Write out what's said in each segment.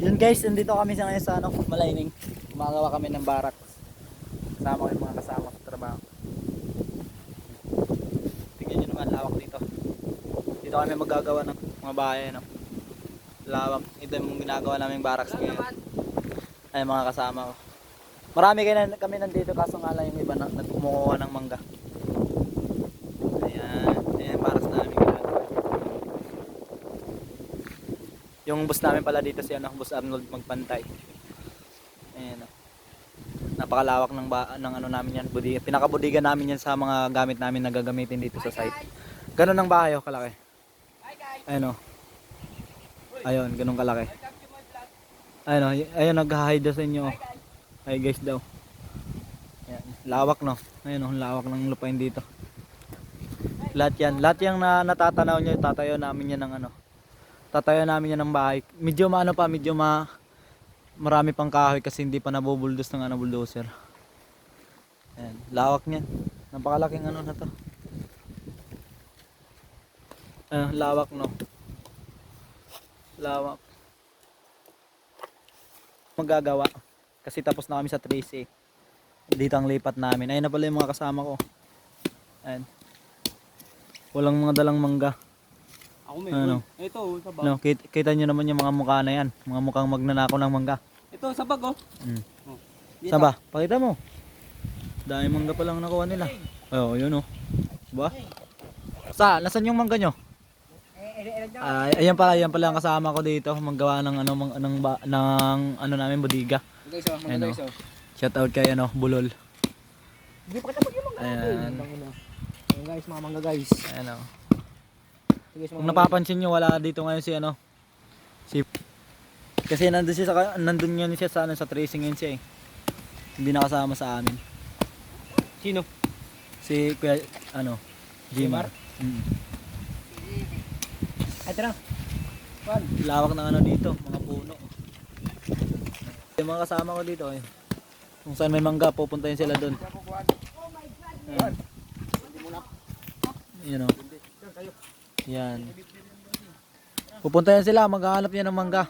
Yun guys, nandito kami sa ngayon sa ano, Malaining. Gumagawa kami ng barracks. Kasama ko yung mga kasama sa trabaho. Tingnan nyo naman, lawak dito. Dito kami magagawa ng mga bahay, no? Lawak. Ito yung ginagawa naming barracks ngayon. Ay, mga kasama ko. Marami kami nandito, kaso nga lang yung iba na kumukuha ng mangga. Ayan, ayan yung barracks namin. Yung boss namin pala dito si ano, Boss Arnold Magpantay. Ayan. Napakalawak ng ano namin yan, budiga. Pinakabudiga namin yan sa mga gamit namin na gagamitin dito sa site. Ganun ang bahay oh, kalaki. Ayun oh. Ayun, ganun kalaki. Ayun oh, ayun nag-hide sa inyo. Ay guys daw. Ayan, lawak no. Ayun oh, lawak ng lupain dito. Lahat yung natatanaw niyo, tatayo namin yan ng ano. Tatayo namin yan ng bahay. Medyo marami pang kahoy kasi hindi pa nabubuldos ng ano, bulldozer. Ayan, lawak niyan. Napakalaking ano na to. Lawak no. Lawak. Magagawa. Kasi tapos na kami sa 3C. Dito ang lipat namin. Ayun na pala yung mga kasama ko. Ayan. Walang mga dalang mangga. Ako may ano? Ito, sa bag. No, kita nyo naman yung mga mukha na yan. Mga mukhang magnanakaw ng mangga. Ito, sa bag oh. Oh. Dito. Saan ba? Pakita mo. Dahil mangga pa lang nakuha nila. Oh, yun oh. Diba? Nasaan yung mangga nyo? Ayan pala ang kasama ko dito. Maggawa ng ano namin, budiga. Guys, oh, mga Ayan, guys, oh. Shout out kay ano, Bulol. Hindi pa kita yung mangga. Ayan. Ayan guys, mga mangga guys. Ayan oh. Sige, Kung napapansin nyo, wala dito ngayon si ano. Kasi nandun yun siya sa tracing yun siya eh. Hindi nakasama sa amin. Sino? Si Kuya ano, Jimar. Ay, tara. Lawak ng ano dito, mga puno. Yung mga kasama ko dito eh. Kung saan may mangga, pupuntahin sila doon. Yan o. Yan. Pupuntahin sila, maghahanap niya ng mangga.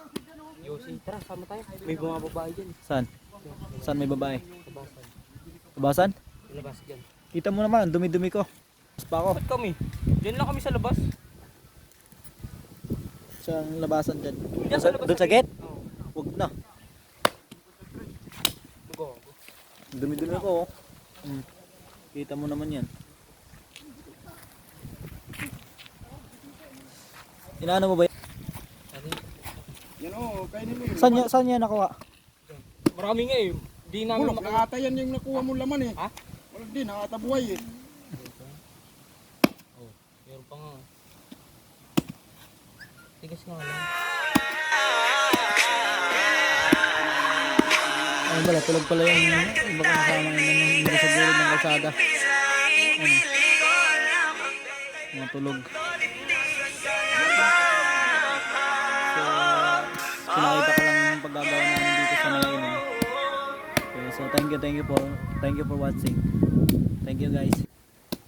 Yosi, tara, sama tayo. May mga babae dyan. Saan? Saan may babae? Tabasan? Labas dyan. Kita mo naman, dumi-dumi ko. Pa ako. Ba't kami? Diyan lang kami sa labas. Saan labasan dyan? Diyan sa labas. Doon sa gate? Oo. Huwag na. Dumi-dumi ko oh. Kita mo naman yan. Inaano mo ba yan? Yan o, kainin mo yun. Saan niya nakuha? Marami nga eh. Di namin Bulok, nakata yan yung nakuha mo laman eh. Ha? Wala din, nakata buhay eh. Oh, meron pa nga. Tigas nga lang. Ano pala, tulog pala yung iba kong kasama ngayon sa gilid ng kalsada. Ano? Mga tulog. So, pinakita ko lang yung paggagawa namin dito sa Malaining. Okay, so thank you for watching. Thank you guys.